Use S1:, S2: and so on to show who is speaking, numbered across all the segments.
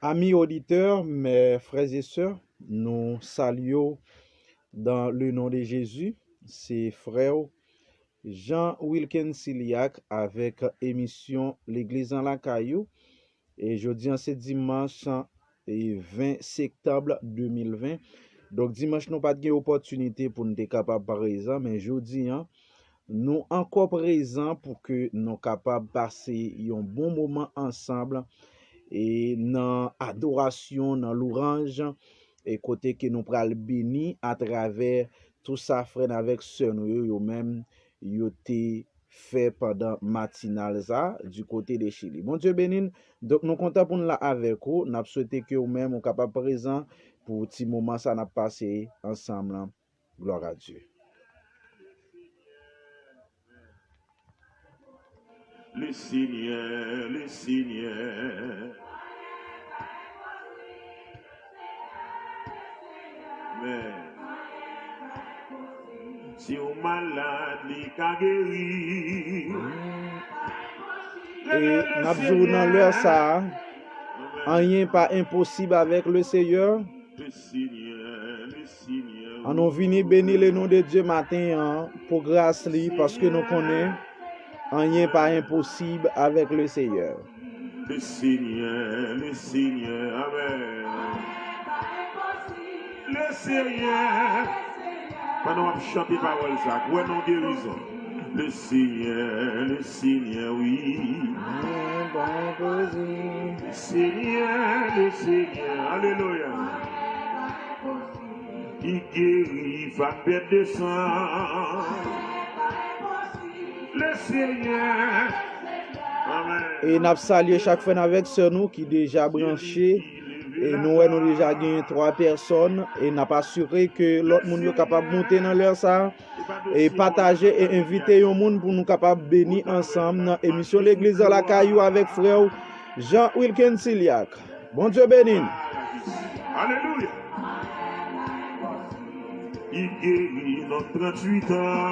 S1: Amis auditeurs, mes frères et sœurs, nous saluons dans le nom de Jésus. C'est frère Jean Wilken Siliac avec émission L'Église en la Caillou. Et jeudi, c'est dimanche 20 septembre 2020. Donc dimanche, nous pas de opportunité pour nous être capables par exemple, mais jeudi, nous encore présents pour que nous capables de passer un bon moment ensemble et dans adoration, dans louange, et côté que nous pral béni à travers tout ça frère avec sœur nous yo même yo te fait pendant matinal ça du côté de Chili. Bon Dieu béni, donc nous content pour nous là avec vous, n'a souhaité que vous même ou capable présent pour petit moment ça n'a passé ensemble. Gloire à Dieu.
S2: Le Seigneur, le Seigneur. Mais si on malade, il a guéri.
S1: Et nous dans l'heure ça, rien pas impossible avec le Seigneur.
S2: Le Seigneur, le Seigneur.
S1: On nous vient bénir le nom de Dieu matin pour grâce lui parce que nous connaissons rien pas impossible avec le Seigneur.
S2: Le Seigneur, amen. Le Seigneur. Pendant qu'on chante les paroles, ça, ouais, non, guérison. Le Seigneur, oui. Le Seigneur, alléluia. Il guérit, va perdre de sang. Le Seigneur, amen.
S1: Et nous saluons chaque fois avec ce nous qui déjà branché. Et nous avons déjà gagné 3 personnes. Et nous avons assuré que l'autre monde est capable de monter dans l'heure ça. Et partager et inviter un monde pour nous capables de bénir ensemble dans l'émission L'Église à la Caillou avec frère Jean Wilken Siliac. Bon Dieu béni.
S2: Alléluia. Il guérit dans 38 ans.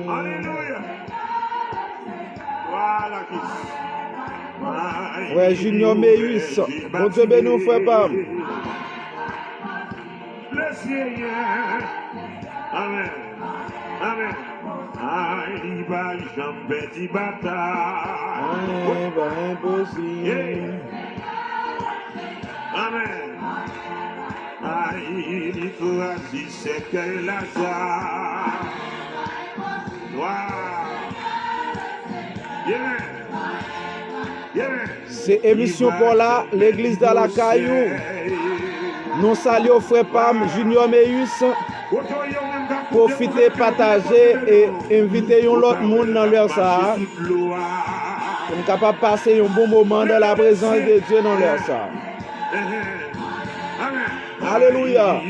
S2: Alléluia. Voilà qui.
S1: Ouais, Junior Meus. Bon Dieu béni, frère Pam.
S2: Le Seigneur. Amen. Amen. Aïe, bah, jamais dit bataille.
S1: Impossible.
S2: Amen. Aïe, il choisit c'est que Lazare. Wow. Yeah.
S1: C'est émission pour là, l'église de la Caillou. Nous saluons frère Pam, Junior Meus. Profitez, partagez et invitez l'autre monde dans leur ça. Pour nous capable de passer un bon moment dans la présence de Dieu dans leur ça. Alléluia.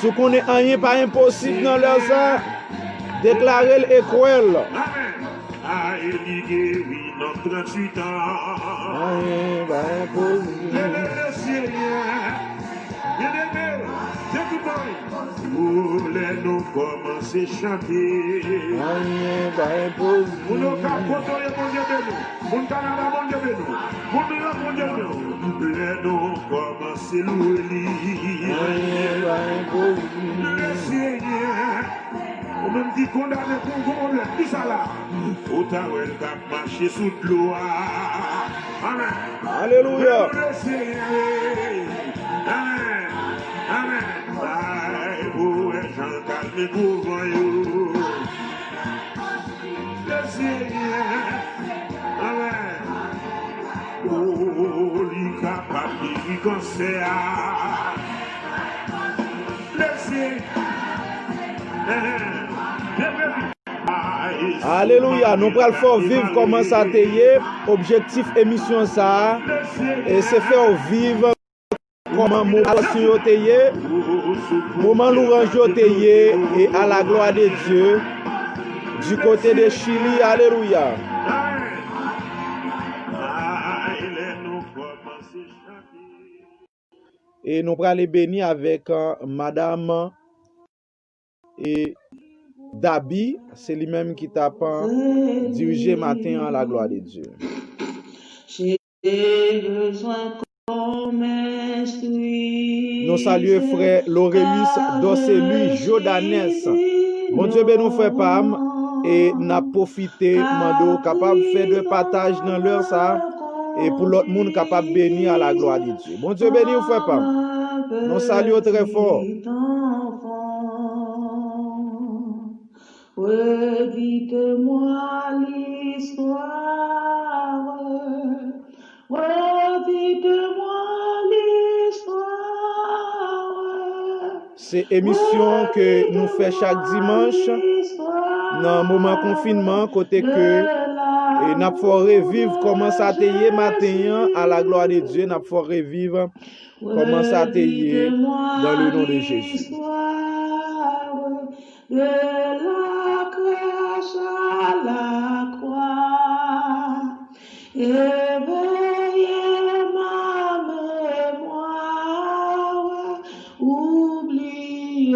S1: Ce qu'on est rien pas impossible dans leur ça, déclarez et croyez.
S2: Ah, il guérit dans 38 ans. Le Seigneur, bien-aimé, c'est tout bon. Nous commencer à chanter. Nous nous capoter, mon Dieu de nous. Mon Canada, mon Dieu de nous. Mon Dieu, mon Dieu de nous. Nous commencer à louer. Le Seigneur. Ou même dit condamné pour problème, qui ça là? Otawel cap marcher sous l'eau. Amen.
S1: Alléluia.
S2: Amen. Amen. Aïe, vous êtes Jean calme pour vous. Le Seigneur. Amen. Oh, lui capable de cancer. Le Seigneur.
S1: Alléluia, nous prenons faire vivre comment ça t'est. Objectif émission ça. Et c'est faire vivre comment moment t'est. Moment louange t'est. Et à la gloire de Dieu. Du côté de Chili, alléluia. Et nous prenons les bénis avec madame et Dabi, c'est lui-même qui t'a dirigé matin à la gloire de Dieu.
S3: J'ai besoin qu'on m'instruise.
S1: Nous saluons frère Laurelis Dosselu Jodanès. Bon Dieu ben nous frère Pam et n'a profité mando capable de faire de partage dans l'heure ça et pour l'autre monde capable bénir à la gloire de Dieu. Bon Dieu béni frère Pam. Nous saluons très fort.
S3: Redites-moi l'histoire. Redites-moi l'histoire.
S1: C'est émission que nous faisons chaque dimanche dans le moment confinement côté que et n'a pas revivre comment ça t'est matin à la gloire de Dieu, n'a pas revivre comment ça t'est dans le nom de Jésus.
S3: De la crèche à la croix, éveillez ma mémoire, oubliez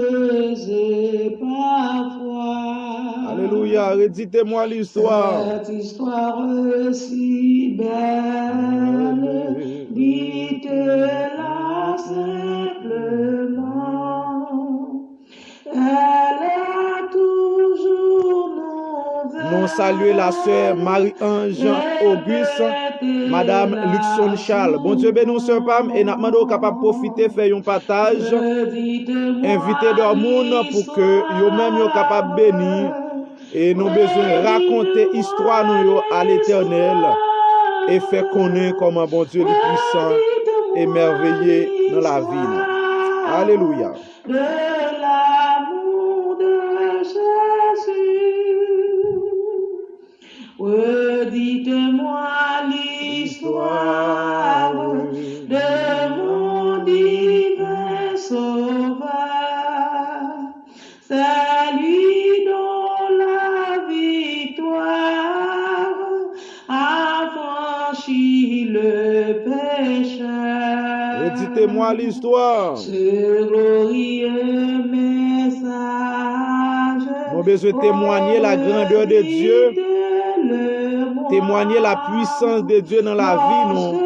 S3: parfois.
S1: Alléluia, redites-moi l'histoire.
S3: Cette histoire si belle, dites-la simplement. Elle est toujours nouvelle.
S1: Nous saluons la sœur Marie-Ange Auguste, Madame Luxon Charles. Bon Dieu bénisse sœur Pam et nous demandons capable de profiter faire un partage, inviter d'autres monde pour que yo même yo capable bénir et nous besoin raconter histoire nous à l'Éternel et faire connaître comment bon Dieu est puissant et merveilleux dans la vie. Alléluia.
S3: De l'amour de Jésus, redites-moi l'histoire de mon divin sauveur. C'est lui dont la victoire a franchi le pécheur.
S1: Redites-moi l'histoire.
S3: Ce glorieux message.
S1: Nous besoin de témoigner la grandeur de Dieu, témoigner la puissance de Dieu dans la vie. Nous.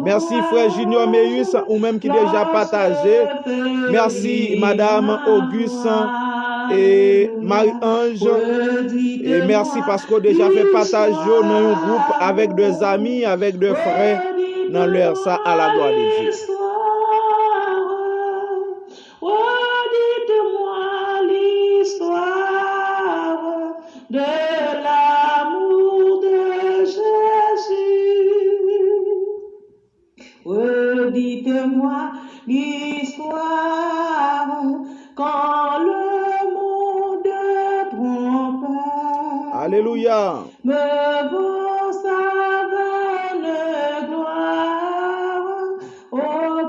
S1: Merci frère Junior Meus, ou même qui déjà partagé. Merci Madame Auguste et Marie-Ange. Et merci parce qu'on déjà fait partage dans un groupe avec des amis, avec des frères dans leur ça à la gloire de Dieu.
S3: Redites-moi l'histoire de l'amour de Jésus. Redites-moi l'histoire quand le monde trompe.
S1: Alléluia.
S3: Me vaut sa vaine gloire au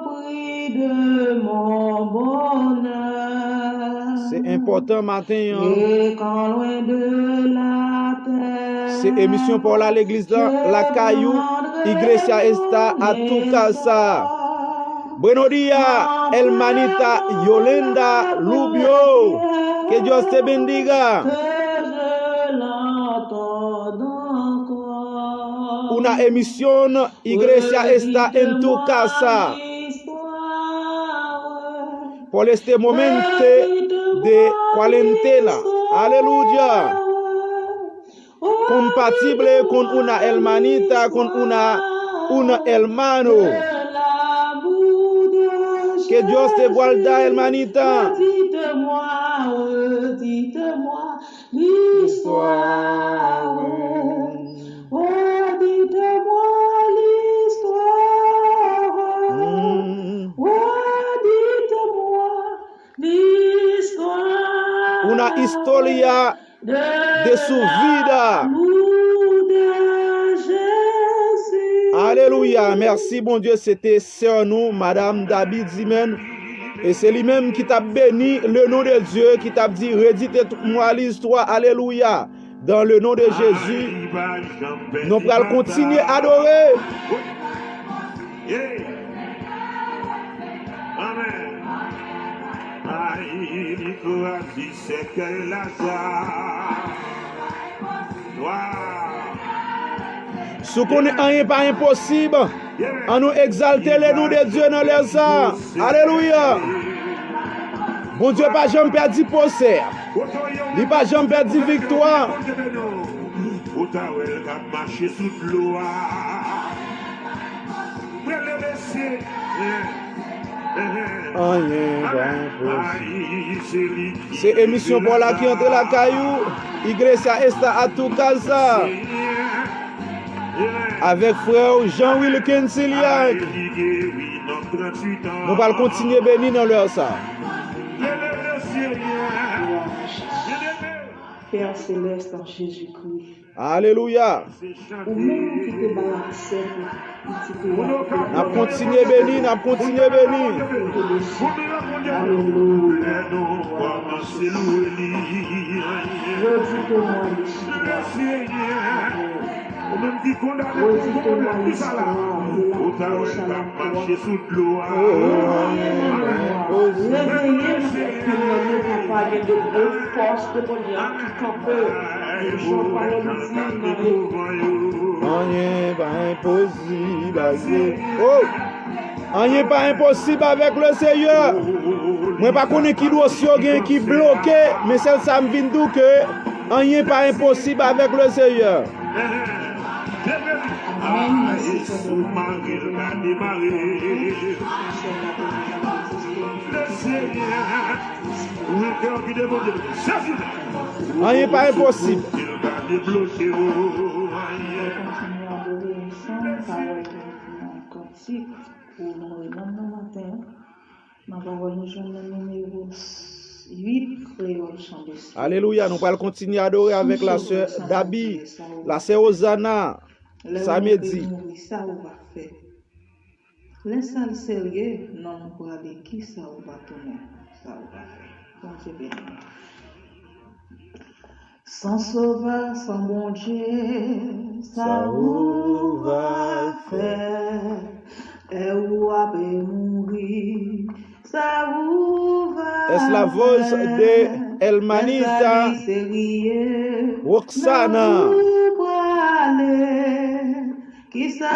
S3: prix de mon bonheur.
S1: C'est important matin.
S3: Et quand loin de la terre,
S1: c'est émission pour l'église la Caillou, Iglesia está a tu casa. Buenos días, hermanita Yolanda Lubio. Que Dios te bendiga. Una emisión Iglesia está en tu casa. Por este momento de cuarentena. Aleluya. Compatible con una hermanita, con un hermano. Que Dios te guarda, hermanita.
S3: Dites-moi l'histoire. Dites-moi l'histoire. Dites-moi l'histoire.
S1: Una historia de su vida. Alléluia. Merci, bon Dieu. C'était sœur nous, Madame David Zimen. Et c'est lui-même qui t'a béni le nom de Dieu, qui t'a dit, redites-moi l'histoire. Alléluia. Dans le nom de Jésus, nous allons continuer à adorer.
S2: Amen. il choisit c'est que Lazare.
S1: Si on n'est rien pas impossible, on nous exalter les noms de Dieu dans les ça. Alléluia. Bon Dieu pas jamais perdu procès. Il pas jamais perdu victoire. C'est émission pour la qui entre la caillou. Iglesia esta à tout casa. Avec frère Jean Wilkin Siliac. Nous allons continuer béni dans leur ça.
S3: Père céleste en Jésus-Christ.
S1: Alléluia.
S3: Ou même qui te bat accès
S1: N'a continué béni, n'a continué béni.
S3: Alléluia. Je dis que moi,
S2: Ou même qui condamne pour tout ça là. Autant elle va marcher sous l'eau.
S3: Réveillez-nous pour nous capables de force de mon Dieu qui campe.
S1: Rien pas impossible. Oh! Rien pas impossible avec le Seigneur. Moi pas connais qui dossier qui bloqué, mais c'est ça me vient d'où que rien pas impossible avec le Seigneur. Rien pas impossible. Alléluia, nous allons continuer à adorer avec la sœur Dabi, la sœur Osana, samedi.
S3: Laisse-le sérieux, non, pour aller qui ça va tourner, ça va faire. Donc c'est bien. Sans sauveur, sans bon Dieu, ça va faire. Et où va mourir, ça va.
S1: Est-ce la voix de Elmanita Roxana?
S3: Qui ça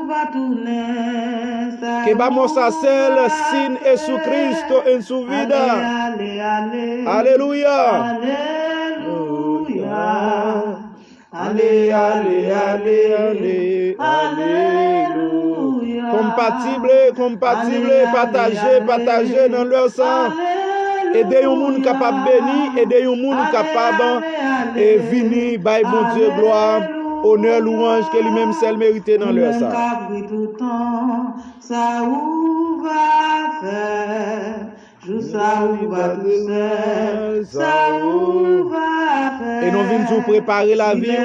S3: va tourner?
S1: Que vamos a hacer sin Jesucristo en su vida. Alléluia. Alléluia. Compatible, partager dans leur sang. Aider un monde capable béni, aider un monde capable et venir, by bon Dieu, gloire, honneur, louange, que lui-même seul mérité dans leur sang.
S3: Ça où va faire, ça où va tout seul, ça où va faire.
S1: Et nous venons nous préparer la vie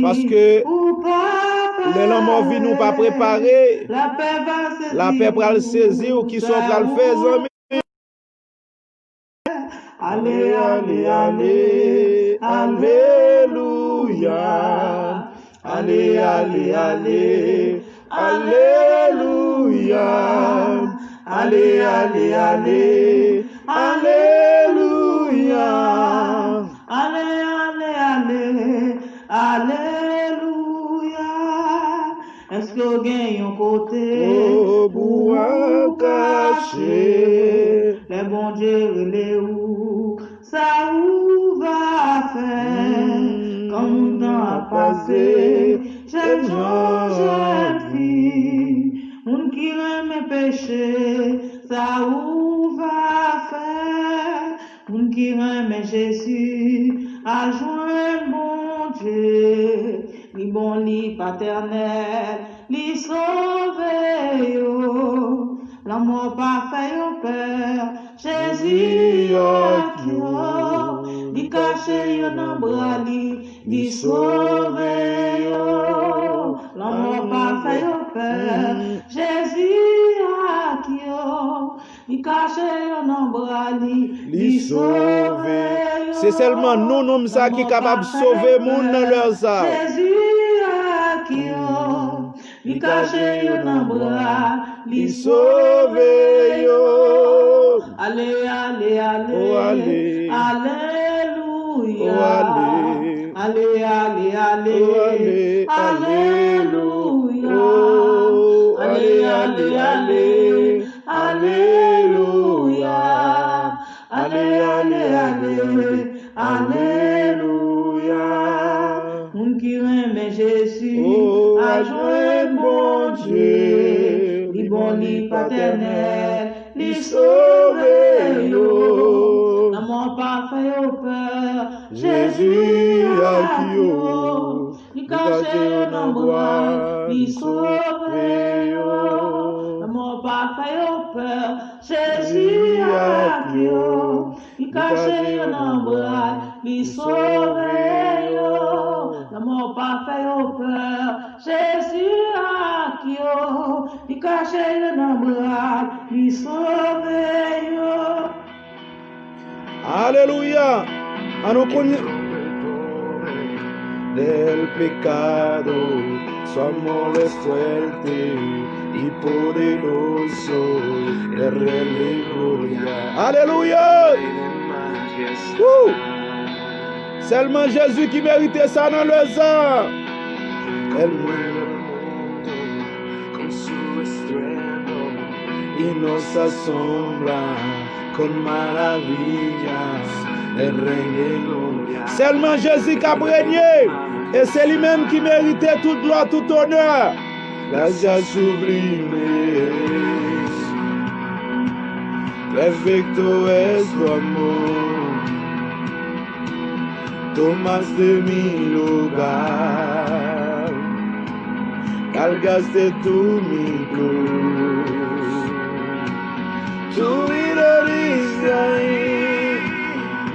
S1: parce que les hommes vie nous pas préparer. La paix va le saisir ou qui sont va le faire.
S3: Allez, allez, alléluia. Allez, allez, allez, alléluia. Allez, allez, allez, alléluia. Allez, allez, allez, alléluia. Est-ce que vous gagnez un côté
S1: pour un caché?
S3: Les bons dieux, les où, ça où va faire? Comme le temps a passé, jeune fille, moun qui aime péché, ça où va faire? Moun qui aime Jésus, a joint bon Dieu, li bon li paternel, li sauvé yo, l'amour parfait au Père, Jésus yo, li caché yo nan bras li sauvé yo, l'amour parfait au Père, Jésus yo, li caché yo nan bras li sauvé.
S1: C'est seulement nous, nous ça qui est capable de sauver les gens dans leurs âmes.
S3: Jésus li caché yo nan bras,
S1: li sauvé yo.
S3: Allez, allez, allez.
S1: Oh, allez.
S3: Alléluia.
S1: Oh, allez.
S3: Allez, allez, allez.
S1: Oh, allez.
S3: Alléluia.
S1: Oh,
S3: Allez, allez, allez. Alléluia. Allez, allez, allez. Alléluia. Moun qui remet Jésus,
S1: Oh,
S3: a joint bon Dieu, li bon, li
S1: paternel,
S3: paternel, li sauve yo. Nan mon pas fait yo peur, Jésus a yo, li cache yo nan bois, li sauve yo. Nan mon pas fait yo peur, Jésus a yo, li cache yo nan bois, li sauve yo. L'amour parfait au peur, Jésus a yo, il cache le nombre, il sauve yo.
S1: Alléluia. A no del pecado, su amor es fuerte y poderoso, es gloria. Alléluia. Seulement Jésus qui méritait ça dans le sang. El mundo con su estruendo y nos asombra con maravillas. El rey de gloria. Seulement Jésus qui a régné. Et c'est lui-même qui méritait toute gloire, tout honneur. Gracias sublimes. Perfecto es tu amor. Tomaste mi lugar, cargaste tú mi cruz, tu vida diste ahí.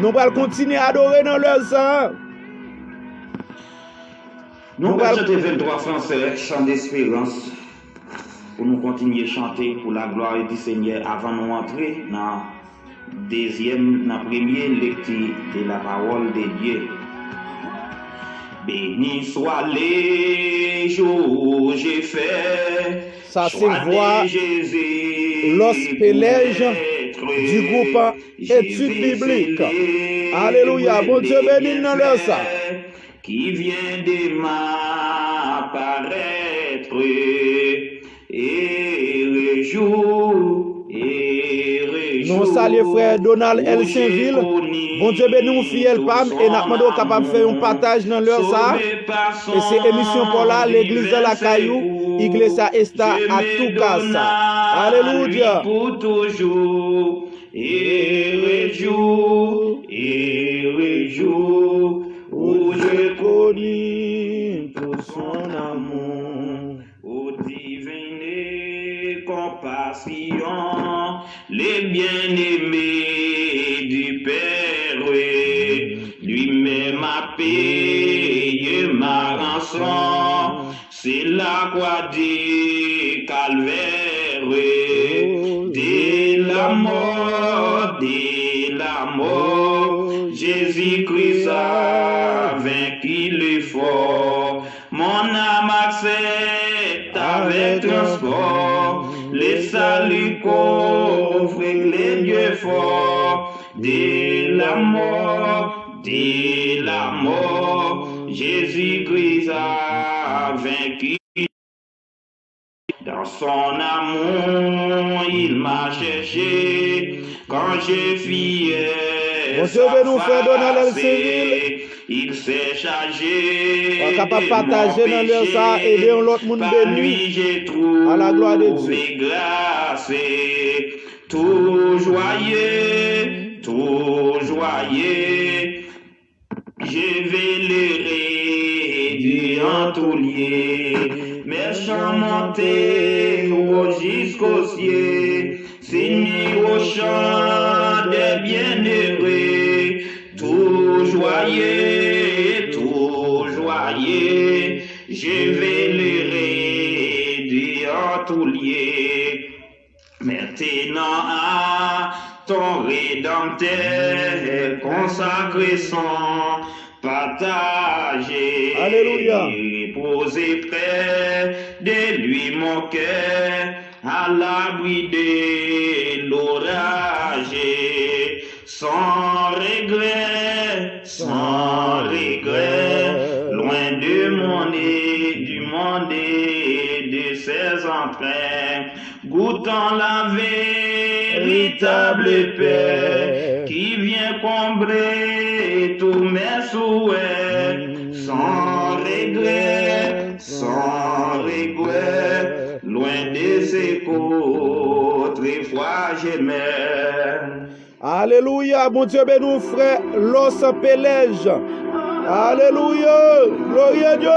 S1: Nous allons continuer à adorer dans leur sang.
S4: Nous allons chanter 23 français, chant d'espérance, pour nous continuer à chanter pour la gloire du Seigneur avant de nous entrer dans la première lecture de la parole de Dieu. Béni soit les jours j'ai fait.
S1: Ça c'est voix Los Pelèges du groupe Études bibliques. Alléluia. Bon Dieu béni dans leur sang.
S4: Qui vient de m'apparaître et réjour.
S1: Nous saluons frère Donald L. Saint-Ville. Bon Dieu béni nous fidèles Pam et nous demandons capable de faire un partage dans leur ça. Et c'est émission pour là l'église de la Caillou, Iglesia Esta à tout casa. Alléluia.
S4: Pour toujours et réjour où je connais tout son amour, ô divine compassion, les bien-aimés du Père, lui-même a payé ma rançon, c'est la croix du calvaire, de la mort, Jésus-Christ a vaincu l'effort, mon âme accepte avec transport, les saluts coffre les dieux forts, de la mort, Jésus-Christ a vaincu. Dans son amour, il m'a cherché quand je fuyais.
S1: Bon Dieu veut nous faire donner Saint-Ville.
S4: Il s'est chargé.
S1: On est capable de partager dans leur ça, aider l'autre monde béni. À la gloire de Dieu.
S4: Grâce, tout joyeux, je vais le réduire en taulier. Mes chants montés jusqu'au ciel, signé au chant des bienheureux, tout joyeux, je vais le réduire en taulier. Maintenant à ton Rédempteur consacré son partager.
S1: Alléluia.
S4: Poser près de lui mon cœur à l'abri de l'orage. sans regret, loin du monde et de ses entrains, goûtant la véritable paix qui vient combler tous mes souhaits, sans regret, loin de ces qu'autrefois j'aimais.
S1: Alléluia, mon Dieu, bénis frère Los Pelège. Alléluia, gloire à Dieu.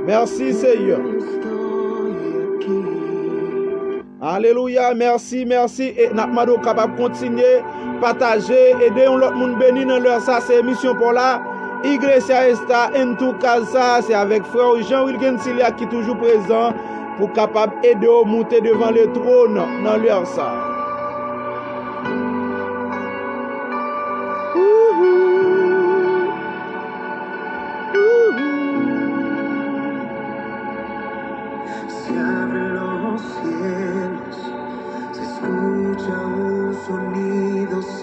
S1: Merci Seigneur. Alléluia, merci. Et nous capable continuer, partager, aider l'autre monde béni dans leur ça, c'est émission pour là. Iglesia Esta en tout cas ça, c'est avec frère Jean Wilken Silia qui est toujours présent pour capable aider à monter devant le trône dans leur ça.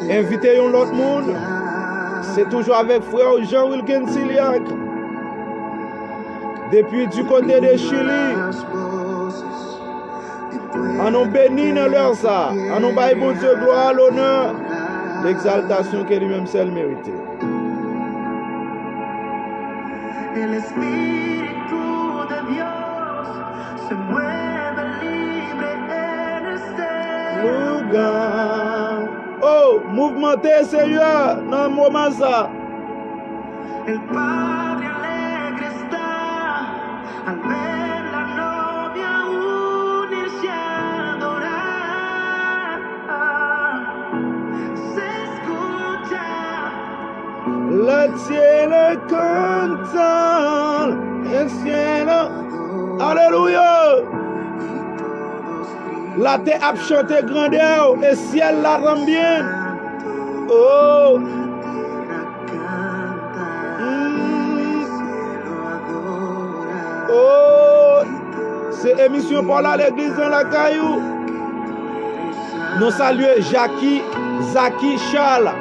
S1: Invitez l'autre monde. C'est toujours avec frère Jean Wilken Siliac. Depuis du côté de Chili. On nous bénit dans leur ça. On nous baille bon Dieu gloire, l'honneur, l'exaltation que lui-même seul mérité.
S3: El espíritu de Dios se mueve libre en este
S1: lugar. Oh, mouvementé Seigneur dans le moment ça.
S3: El Padre alegre está al ver la novia unirse a adorar. Se escucha
S1: Le cielo canta, el cielo, alléluia. La terre a chanté grandeur, et ciel la rend bien. Oh, oh, c'est émission pour l'église dans la caillou. Nous saluons Zaki Charles.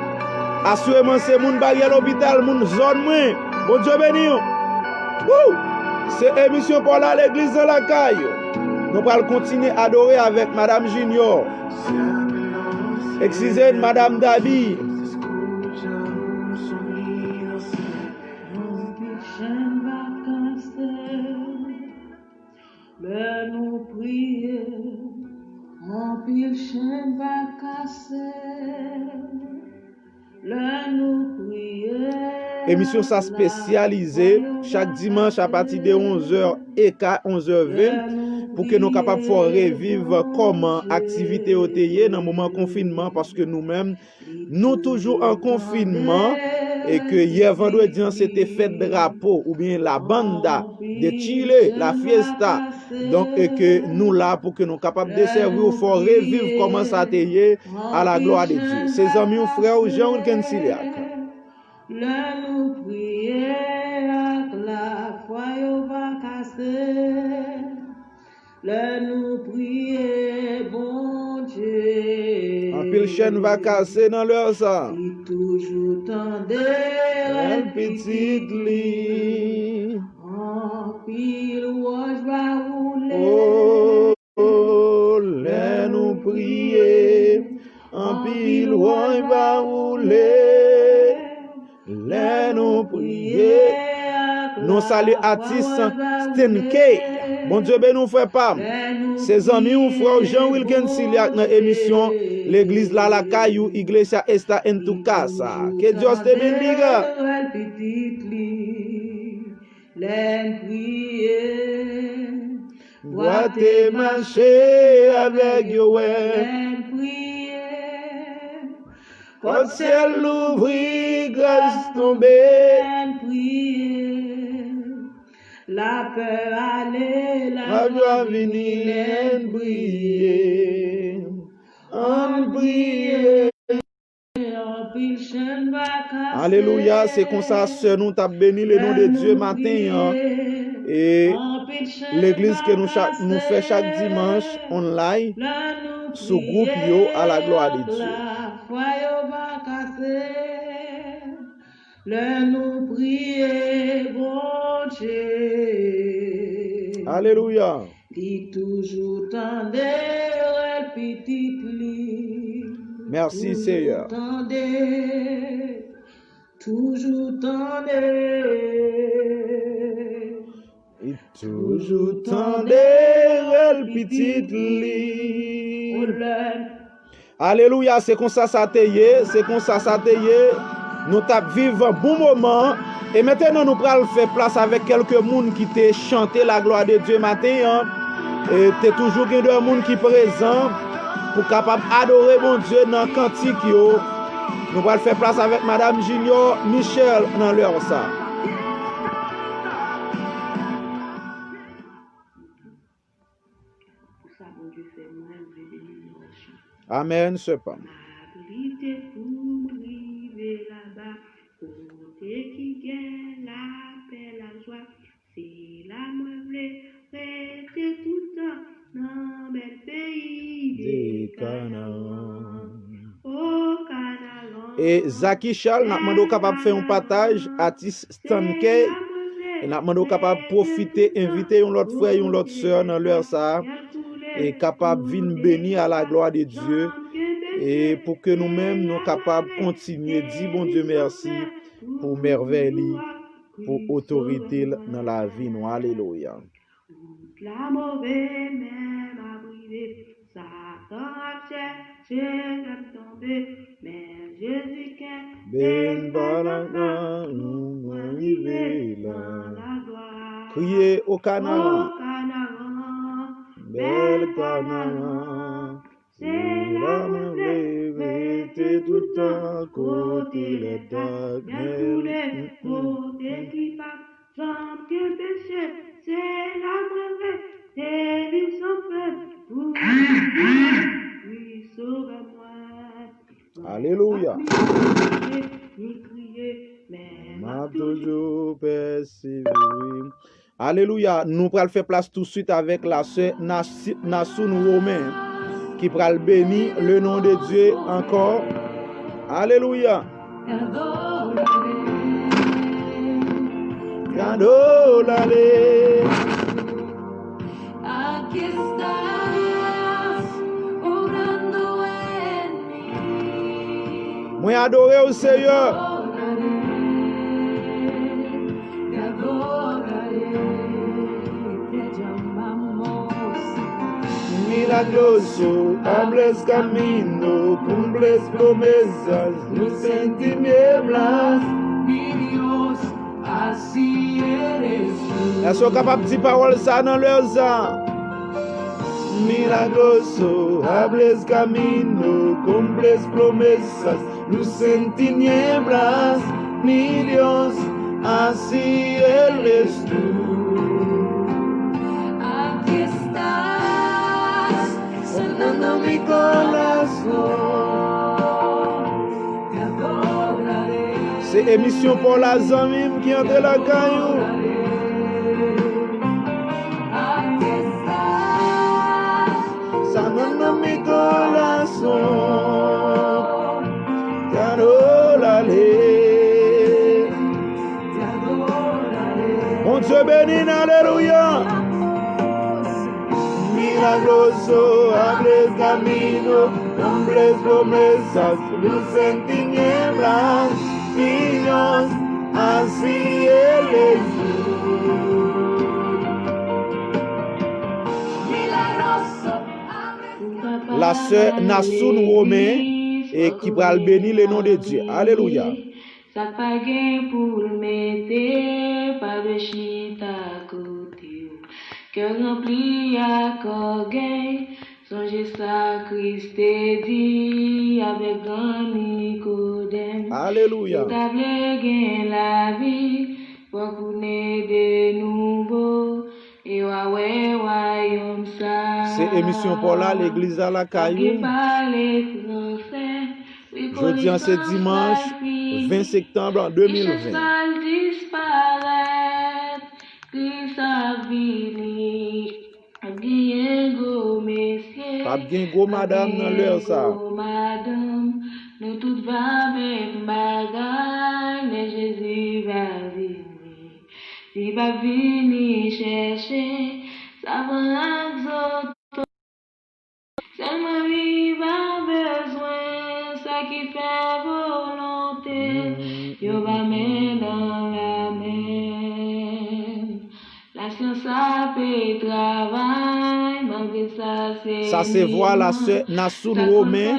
S1: Assurément, c'est mon barrière l'hôpital, mon zone moins. Bon Dieu béni. C'est émission pour l'église dans la caillou. Nous allons continuer à adorer avec Madame Junior. Excusez Madame Dabi.
S3: Nous prier, en pile chaîne va casser. Nous prier.
S1: Émission ça spécialisée chaque dimanche à partir de 11h et 11h20 pour que nous capables de revivre comment activité au dans le moment confinement parce que nous-mêmes nous toujours en confinement et que hier vendredi c'était fête de drapeau ou bien la banda de Chile, la fiesta. Donc et que nous là pour que nous capables de servir ou faut revivre comment ça était à la gloire de Dieu. Ses amis ou frères Jean Wilken Siliac.
S3: Nous prier la foi va casser. Nous prier bon Dieu.
S1: En pile chaîne va casser dans leur sang.
S3: Qui toujours tendait
S1: un petit lit.
S3: En pile rouge va rouler.
S1: Oh, nous prier. En pile rouge va rouler. Nous prier. Nous saluons artiste Stenkey. Bon Dieu ben nous fait pas. Ses amis ou frère Jean Wilken Siliac dans l'émission l'église la caillou Iglesia Esta en tu casa. Que Dieu te bendiga. Dois te marcher avec Yoel. Quand ciel l'ouvrit, grâce tombée.
S3: La peur allait,
S1: la joie venir, en briller, en briller. Alléluia, c'est comme ça, sœur, nous t'a béni le nom de Dieu matin. Et l'église que nous fait chaque dimanche online sous groupe yo à la gloire de Dieu.
S3: Nous prier, bon Dieu.
S1: Alléluia.
S3: Li toujours tendez, petite li.
S1: Merci Seigneur.
S3: Toujours tendez.
S1: Et toujours tendez, petite li. Alléluia, c'est comme ça ça te y, c'est comme ça ça te y. Nous tap vivre un bon moment. Et maintenant nous pral faire place avec quelques monde qui te chanté la gloire de Dieu matin. Et t'es toujours gen de monde qui présent pour capable adorer mon Dieu dans cantique yo. Nous pral faire place avec Madame Junior Michel dans l'heure ça. Amen, cependant. Et Zaki Charles n'a demandé capable faire un partage artiste Stankey et n'a demandé capable profiter inviter un autre frère une autre sœur dans leur ça et capable venir bénir à la gloire de Dieu et pour que nous-mêmes nous capables continuer dire bon Dieu merci pour merveille pour autorité dans la vie nous. Alléluia.
S3: La mauvaise même a brisé, Satan a cherché à tomber, mais Jésus
S1: Ben Baraka, nous arrivons dans la gloire. Criez au Canaan, bel Canaan, c'est la mauvaise, c'est tout à côté les dagues.
S3: Côté qui passe, jambe qui péché. C'est la mauvaise, c'est lui sauver. Oui, sauve-moi.
S1: Alléluia. M'a toujours persévéré. Alléluia. Nous pral faire place tout de suite avec la sœur Nassoun Romain qui pral bénir le nom de Dieu encore. Alléluia. Adorale.
S3: Aquí estás, obrando en mí.
S1: Moi adoré au Seigneur.
S3: Te adoraré, te llamamos.
S1: Milagroso, hables camino, cumples promesas, luz en tinieblas.
S3: Mi Dios, así eres tú.
S1: Elles sont capables de dire parole ça dans leur sang. Milagroso, hables camino, cumples promesas, luz en tinieblas, mi Dios, así eres tú.
S3: Aquí estás, sanando mi corazón. Te adoraré.
S1: C'est émission pour la Zamim qui entre la caillou.
S3: Aquí estás,
S1: Sanando mi corazón. Te adoraré.
S3: te adoraré.
S1: Mon Dieu béni, alléluia. Milagroso, hables camino, cumples promesas, luz en tinieblas, mi Dios, así eres tú.
S3: Milagroso,
S1: La sœur Nassoun Romain et qui va bénir le nom de Dieu. Alléluia.
S3: ça pas gain pour le mettre, pas de chita côté. Cœur rempli à corgueil, songez ça Christ dit avec grand Nicodème.
S1: Alléluia.
S3: Table gain la vie, pour connaître de nouveau, et ouais, royaume ça.
S1: C'est émission pour là, l'église à la caillou. Jeudi, c'est dimanche 20 septembre 2020. Pas gen go madame dans l'heure ça.
S3: Nous toutes va même bagaille, mais Jésus va venir. Il va venir chercher, ça va exaucer. Seulement il va besoin, ça qui fait volonté, il va mettre dans la main. La science a fait travail, malgré ça c'est.
S1: Ça c'est voir la sœur Nassoun Romain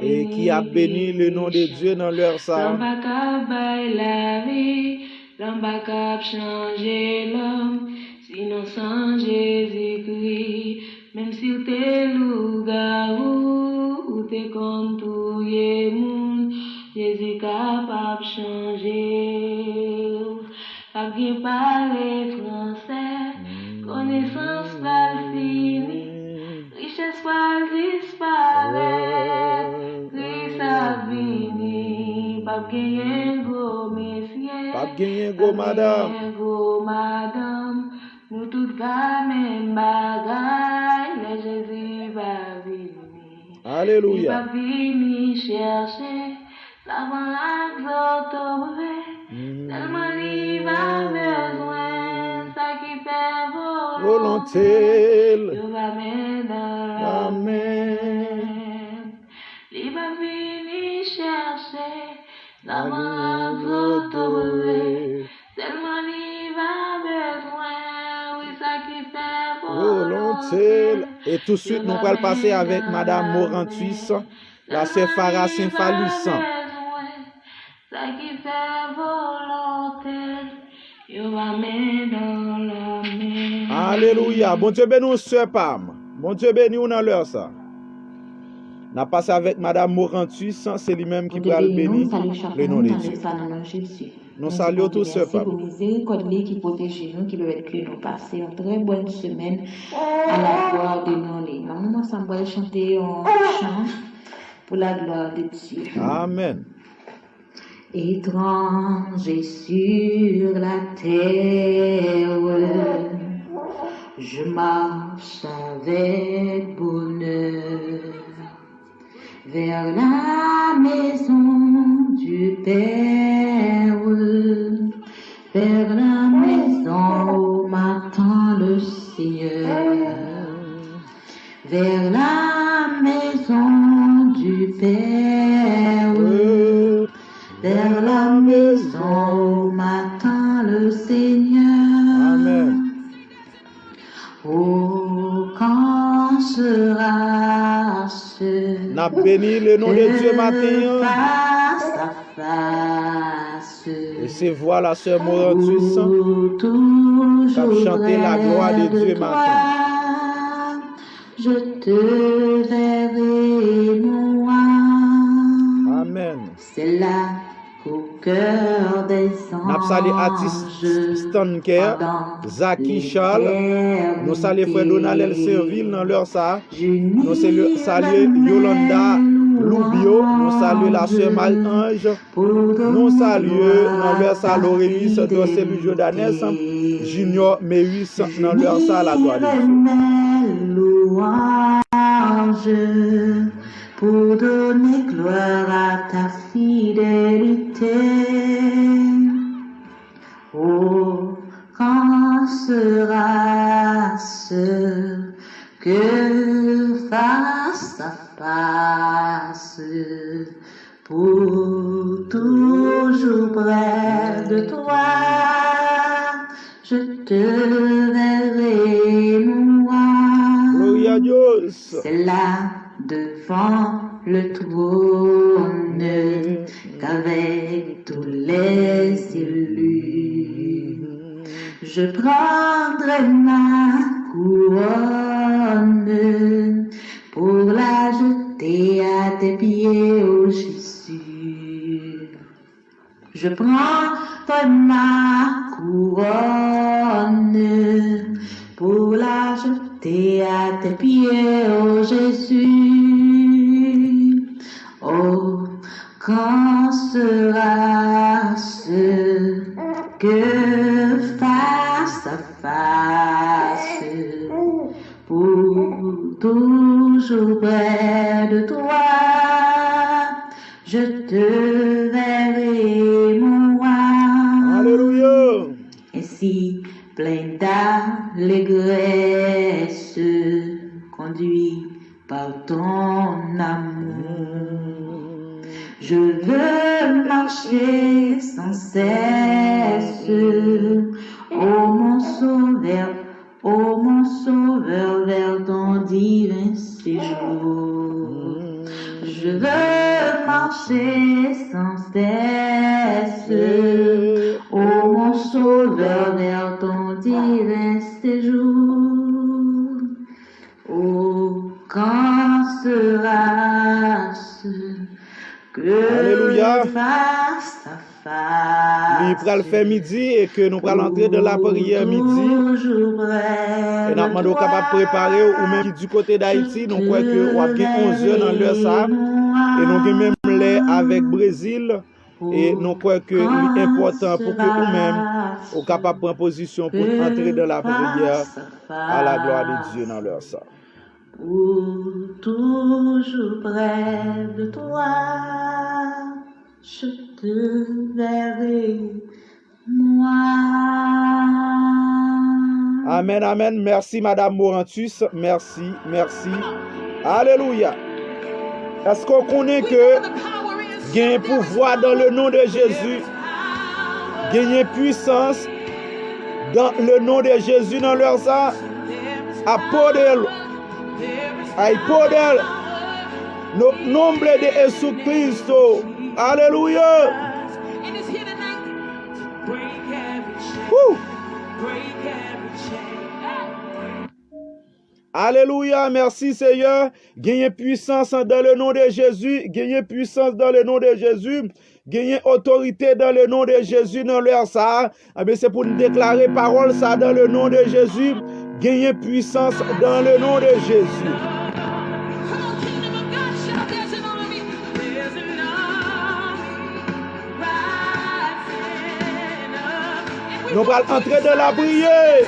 S1: et qui a béni le nom de Dieu dans leur ça.
S3: L'homme pas capable la vie, l'homme pas capable changer l'homme, sinon sans Jésus-Christ, même s'il t'est loup-garou ou t'es contouillé moun, Jésus capable changer. Pas bien parler français, connaissance pas fini, richesse pas disparaître, Christ a vini. Pas bien go messieurs,
S1: Pas gen go madame.
S3: go madame, nous toutes va même bagaille, mais Jésus va venir.
S1: Alléluia.
S3: Il va venir chercher, ça va l'exaucer. Tellement il va besoin, ça qui fait
S1: Volonté.
S3: il va mettre dans la
S1: Amen.
S3: il va venir chercher, ça va l'exaucer. Tellement il va besoin, oui, ça qui fait
S1: Volonté. Et tout de suite, nous allons passer avec Madame Morantuis, la sœur Farah Saint-Phallus.
S3: Ça qui fait volonté, il va mettre dans la main.
S1: Alléluia. Bon Dieu béni, sœur Pam. Bon Dieu béni, on a l'heure ça. On a passé avec Madame Morantuis, c'est lui-même qui va le bénir le nom de Dieu. Nous saluons tous sœur Pam.
S5: Pour miséricorde qui protège nous, qui permet que nous passions une très bonne semaine à la gloire de nous. Nous ensemble chanter un chant pour la gloire de Dieu.
S1: Amen.
S5: Étranger sur la terre, je marche avec bonheur vers la maison du Père, vers la maison où m'attend le Seigneur, vers la maison du Père, vers la maison où m'attend le Seigneur.
S1: Amen.
S5: Oh, quand sera ce
S1: N'a béni le nom de Dieu matin.
S5: face à face,
S1: Et c'est voir la sœur Morantuis
S5: où
S1: qui a
S5: toujours
S1: chanté la gloire de Dieu
S5: toi,
S1: matin.
S5: je te verrai moi.
S1: Amen.
S5: C'est là qu'au cœur des
S1: Nous saluons artiste Stanker, Zaki Charles, nous saluons frère Donald Serville dans leur ça, nous saluons Yolanda Loubio, nous saluons la sœur Marie-Ange, nous saluons dans leur ça Laurélis Dorcelu Jordanes, Junior Meus dans leur ça la gloire de Dieu.
S5: Pour donner gloire à ta fidélité. Oh, quand sera ce que face à face, pour toujours près de toi, je te verrai moi.
S1: Gloria a Dios.
S5: C'est là devant le trône qu'avec tous les élus je prendrai ma couronne pour la jeter à tes pieds, ô Jésus. Je prendrai ma couronne pour la jeter à tes pieds, ô Jésus. Oh, quand sera ce que face te verrai moi.
S1: Alléluia.
S5: Ainsi, plein d'allégresse, conduit par ton amour. Je veux marcher sans cesse, ô mon sauveur, vers ton divin séjour. Je veux marcher sans cesse, ô mon sauveur, vers ton divin séjour. Oh, quand sera-ce que
S1: Alléluia.
S5: face à face,
S1: Lui pral faire midi et que nous pral entrer dans la prière midi. Et nous demandons capable préparer ou même qui du côté d'Haïti, nous croyons que on a 11 heures dans l'heure ça et nous avons même les avec Brésil et nous croyons que c'est important pour que vous-même soyez capable de prendre position pour entrer dans la prière à la gloire de Dieu dans l'heure ça.
S5: Pour toujours près de toi, je te verrai, moi.
S1: Amen, amen. Merci, Madame Morantus. Merci, merci. Alléluia. Est-ce qu'on connaît que gagner pouvoir dans le nom de Jésus, gagner puissance dans le nom de Jésus dans leur sang, à poder, no nombre de Jesucristo. Alléluia. Alléluia, merci Seigneur. Gagnez puissance dans le nom de Jésus. Gagnez puissance dans le nom de Jésus. Gagnez autorité dans le nom de Jésus dans leur ça. C'est pour nous déclarer parole ça dans le nom de Jésus. Gagnez puissance dans le nom de Jésus. Nous allons entrer dans la prière.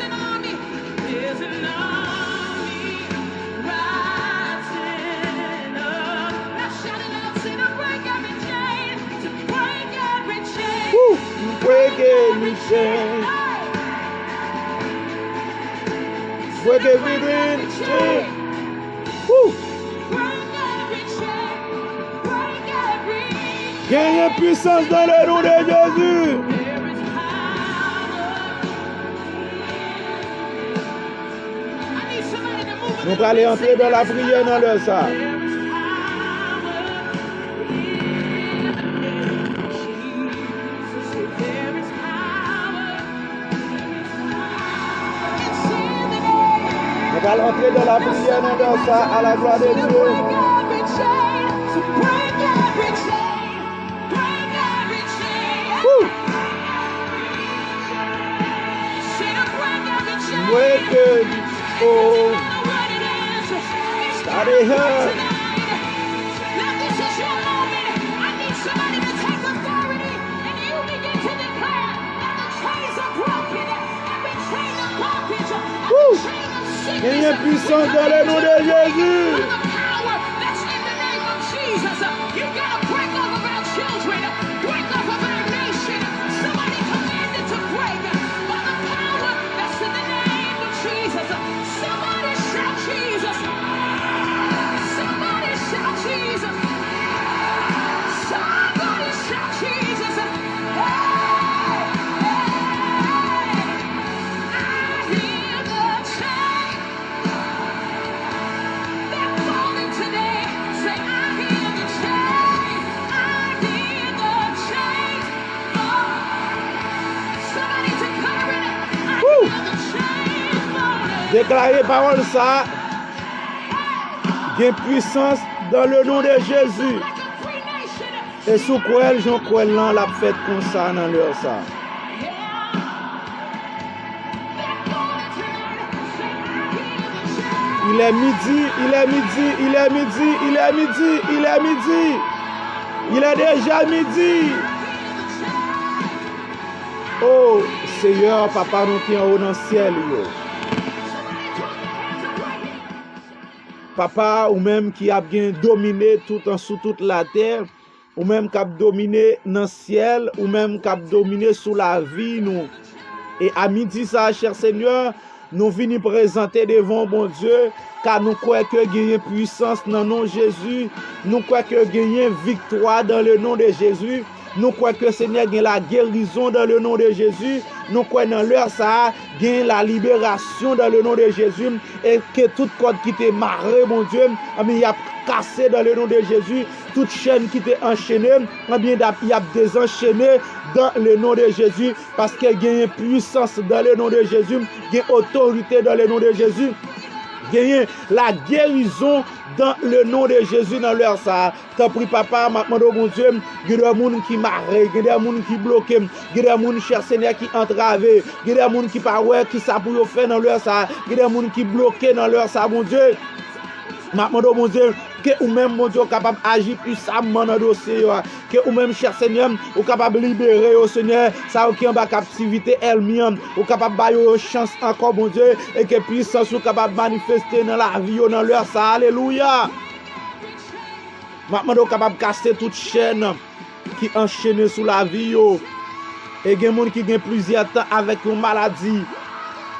S1: Break every chain. Break every chain. Gagnez puissance dans le nom de Jésus. Nous allons entrer dans la prière dans le ça. Nous allons entrer dans la prière dans ça à la gloire de Dieu. Break every chain. Start it here. Gagnez puissance dans le nom de Jésus. Déclarez parole ça. Gain puissance dans le nom de Jésus. Et sous quoi Jean Coëlan l'a fait comme ça dans leur ça. Il est midi, il est midi, il est midi, il est midi, il est midi. Il est déjà midi. Oh Seigneur, papa nous qui en haut dans le ciel. Yo. Papa ou même qui a bien dominé tout en sous toute la terre, ou même cap dominer dans le ciel, ou même cap dominer sous la vie nous. Et à midi ça, cher Seigneur, nous venons présenter devant bon Dieu, car nous croyons que gagner puissance dans le nom de Jésus, nous croyons que gagner victoire dans le nom de Jésus, nous croyons que Seigneur gagne la guérison dans le nom de Jésus, nous croyons dans l'heure ça, gagne la libération dans le nom de Jésus, et que toute corde qui t'est marré, mon Dieu, il a cassé dans le nom de Jésus, toute chaîne qui t'est enchaînée, il a désenchaîné dans le nom de Jésus, parce qu'il y a puissance dans le nom de Jésus, il y a autorité dans le nom de Jésus, il y a la guérison dans le nom de Jésus dans leur ça. T'as pris papa, maintenant mon Dieu, il y a des gens qui marrent, il y a des gens qui bloquent, il y a des gens, cher Seigneur, qui entravent, il y a des gens qui pas ouais, qui ça pour faire dans leur ça, il y a des gens qui bloquent dans leur ça, mon Dieu. Maintenant, mon Dieu, que ou même, mon Dieu, capable d'agir puissamment dans le dossier, que ou même, cher Seigneur, ou capable de libérer, au Seigneur, ça qui est en bas captivité elle-même, ou capable de bailler une chance encore, mon Dieu, et que puissance ou capable de manifester dans la vie, dans leur ça, alléluia. Maintenant, capable de casser toute chaîne qui enchaîne sous la vie, et il y a des gens qui ont plusieurs temps avec une maladie,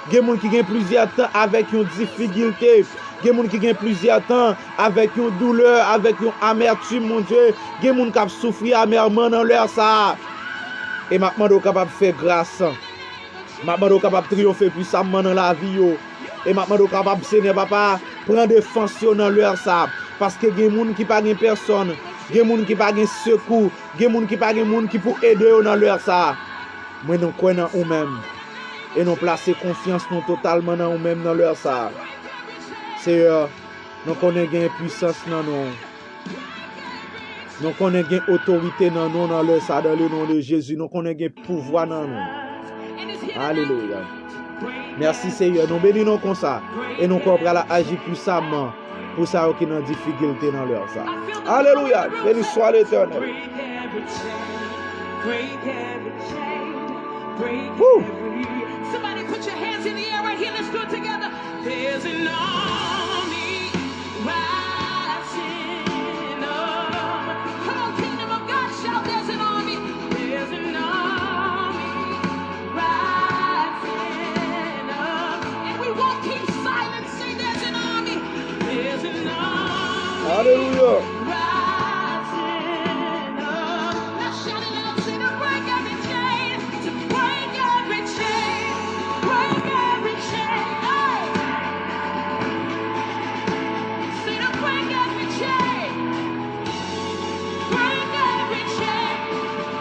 S1: il y a des gens qui ont plusieurs temps avec une difficulté. Il y a des gens qui ont plusieurs temps avec une douleur, avec une amertume, mon Dieu. Il y a des gens qui souffrent amèrement dans leur ça. Et maintenant, nous sommes capables de faire grâce. Maintenant, nous sommes capables de triompher puissamment dans la vie. Et maintenant, nous sommes capables, Seigneur Papa, prendre défense dans leur ça. Parce que il y a des gens qui n'ont pas de personne. Il y a des gens qui n'ont pas de secours. Il y a des gens qui n'ont pas de gens qui peuvent aider dans leur ça. Mais nous croyons en nous-mêmes. Et nous placer confiance nous totalement dans nous-mêmes dans leur ça. Seigneur, nous connaissons puissance dans nous. Nous connaissons autorité dans nous, dans le ça, dans le nom de Jésus. Nous connaissons pouvoir dans nous. Alléluia. Merci Seigneur. Nous bénissons comme ça. Et nous comprenons agir puissamment pour ça qui ont difficulté dans leur ça. Alléluia. Béni soit l'Éternel.
S3: Somebody put your hands in the air right here. Let's do it together. There's an army rising up. Come on, kingdom of God, shout, there's an army. There's an army rising up. And we won't keep silent. Say there's an army. There's an army.
S1: Hallelujah.
S3: Rising up. Now shout it out. Say to break every chain. To break every chain. Break every chain. Hey. Say to break every chain. Break every chain.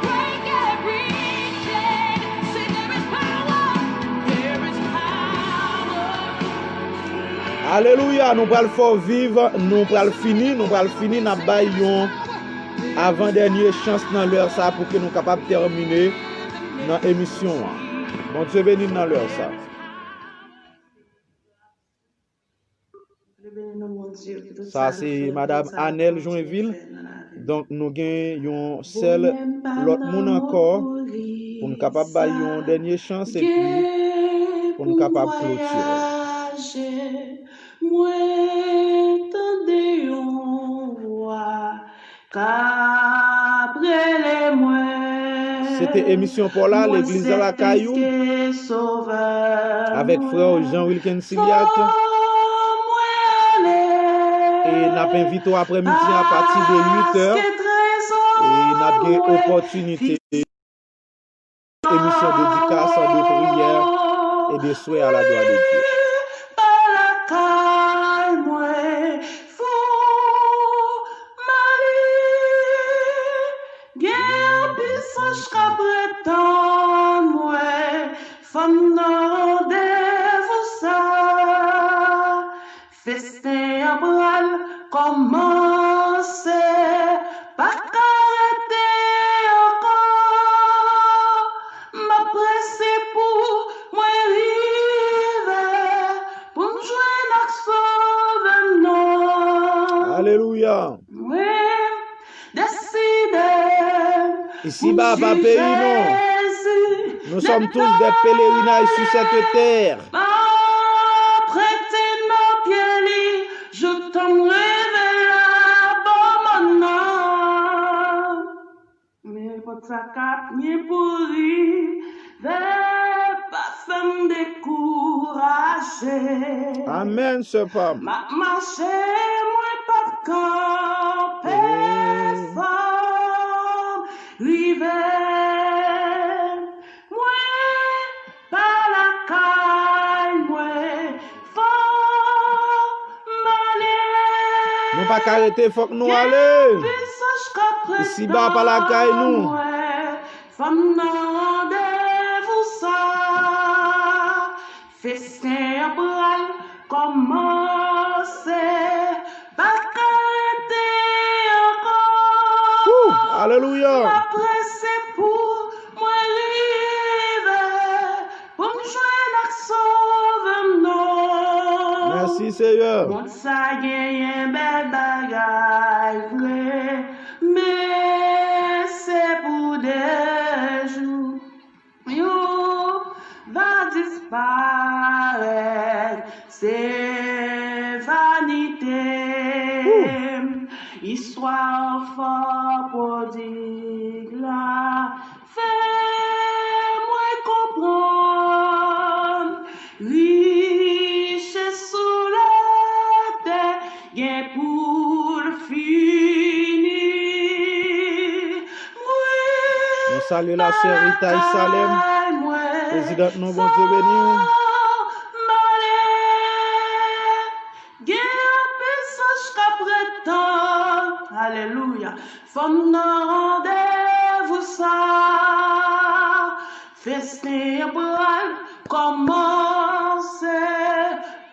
S3: Break every chain. Say there is power. There is power.
S1: Alléluia, nous allons faire vivre, nous allons finir, nous baillons avant-dernière chance dans l'heure ça pour que nous soyons capables de terminer dans l'émission. Bon Dieu béni dans l'heure ça. Ça c'est Madame Annelle Joinville. Donc nous gagnons seul l'autre monde encore pour nous capables de bailler une dernière chance et puis pour nous capables de clôturer.
S3: Moi, tendez yon roi, qu'après moi.
S1: C'était émission pour là, l'église de la Caillou, avec frère Jean Wilkin Siliac. Et nous avons invité après-midi à partir de 8h. Et nous avons une opportunité émission dédicace de prière et de souhait à la gloire de Dieu.
S3: Festin à bral commence, pas arrêter encore, m'a pressé pour moi river, pour me joindre à sauver non.
S1: Alléluia.
S3: Oui, décidez.
S1: Ici bas, pas pays non. Nous sommes tous des pèlerinages sur cette terre.
S3: sa cap ni pourri, pas femme découragée.
S1: Amen, ce femme.
S3: Ma marché, moi pas camper, femme, river. Moi, pas la caille, moi, femme, m'aller.
S1: Nous pas arrêter, faut que nous aller. Ici bas par la caille nous.
S3: Femme rendez-vous ça. Festin bral commencer. Pas arrêter encore.
S1: Alléluia.
S3: Après c'est pour moi river. Pour me joindre à sauver non.
S1: Merci Seigneur.
S3: Mon ça gagne bel bagaille vrai. Mais c'est pour des jours, yo va disparaître, c'est vanité. Histoire fort prodigue là, fais-moi comprendre, riche sous la terre, gain pour le
S1: salut la sœur Rita Salem, présidente nous, bon Dieu béni.
S3: Alléluia. Femme rendez-vous ça. Festin bral commencer.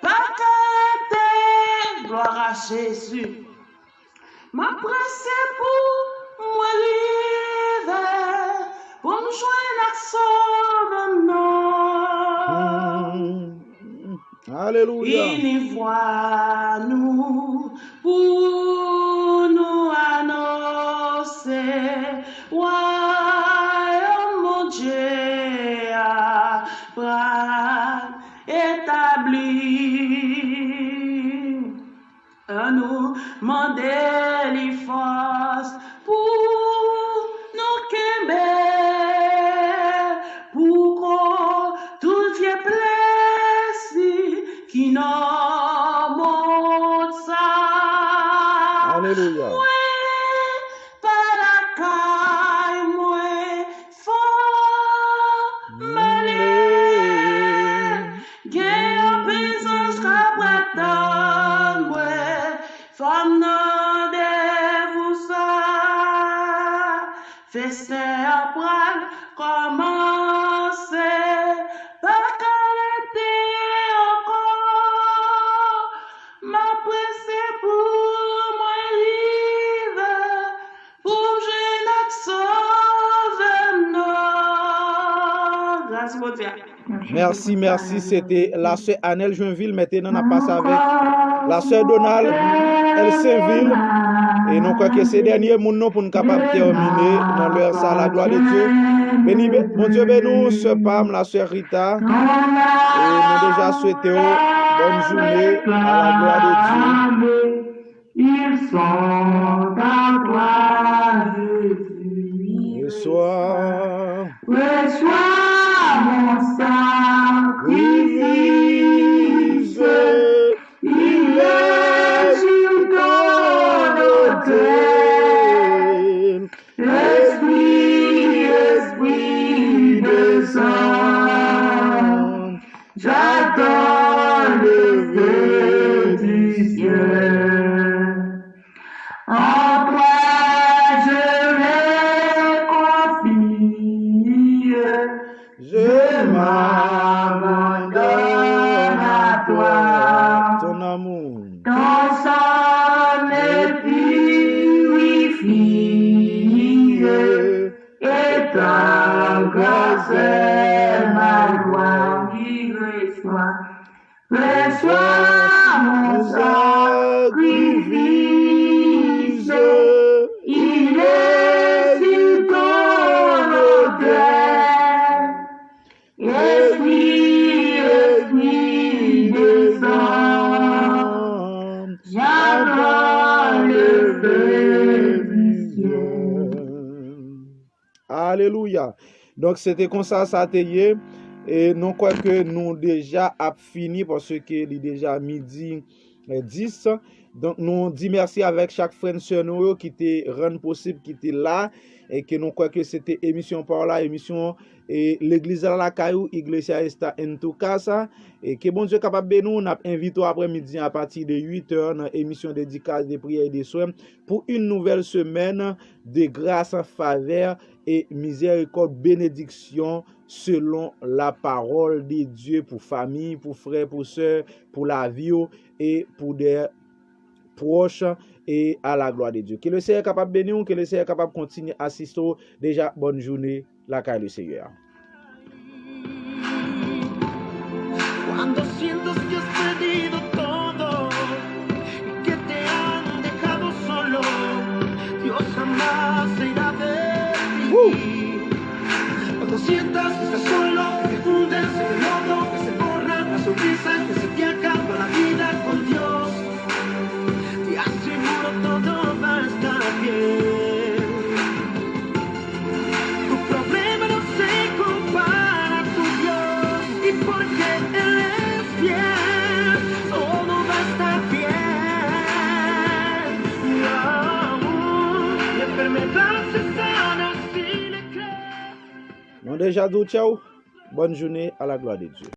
S3: Pas qu'arrêter. Gloire à Jésus. Ma presse pour moi l'hiver. Pour me joindre à son nom.
S1: Alléluia.
S3: Il y voit nous pour nous annoncer. Royaume mon Dieu a établi. Nous demander les forces pour nous québer, pour tout vieux plaisir qui nous montre ça.
S1: Alléluia.
S3: Pas la caille, moi, fort, malé, guerre, puissance, capretane, moi, femme, non, vous ça, festin après, commencer, pas qu'arrêter encore, ma presse pour moi l'hiver, pour je n'accorde non. Grâce mon Dieu.
S1: Merci. C'était la sœur Annelle Joinville. Maintenant, on a passé avec la sœur Donald Elsainville. Et nous croyons que c'est le dernier monde pour nous capables terminer dans leur salle, la gloire de Dieu. Béni, mon Dieu, bénis ce Pam, la sœur Rita. Et nous déjà souhaitons bonne journée à la gloire de Dieu.
S3: Ils sont à toi, Jésus. Reçois mon sacrifice. Il est sur ton autel. Esprit de sang. J'attends le feu du ciel. En toi je me confie. Je m'abandonne à toi.
S1: Ton amour.
S3: Ton sang me purifie. Et ta grâce est ma gloire. Reçois mon sacrifice. Il est sur ton autel. Esprit de sang. J'attends le feu du ciel.
S1: Alléluia. Donc, c'était comme ça te y. Et non quoi que nous déjà a fini parce que il est déjà midi 10. Donc, nous dit merci avec chaque frère et sœur nous qui te rend possible, qui était là. Et que nous croyons que c'était émission par là, émission et l'église à la caillou, Iglesia está en tu casa. Et que bon Dieu capable de nous, nous invité après-midi à partir de 8h dans émission dédicace des prières et des soins pour une nouvelle semaine de grâce en faveur et miséricorde, bénédiction selon la parole de Dieu pour famille, pour frères, pour sœurs, pour la vie et pour des proches et à la gloire de Dieu. Que le Seigneur est capable de bénir, que le Seigneur est capable de continuer à assister. Déjà, bonne journée, la caille du Seigneur.
S3: Cuando sientas que has perdido todo y que te han dejado solo, Dios jamás se irá de ti. Cuando sientas que estás solo, que te hundes en el lodo, que se borra la sonrisa, que se te acaba la vida con Dios, te aseguro todo va a estar bien. Tu problema no se compara a tu Dios, y porque Él es fiel, todo va a estar bien. La enfermedad se sana si le crees.
S1: Non déjà dit ciao, bonne journée à la gloire de Dieu.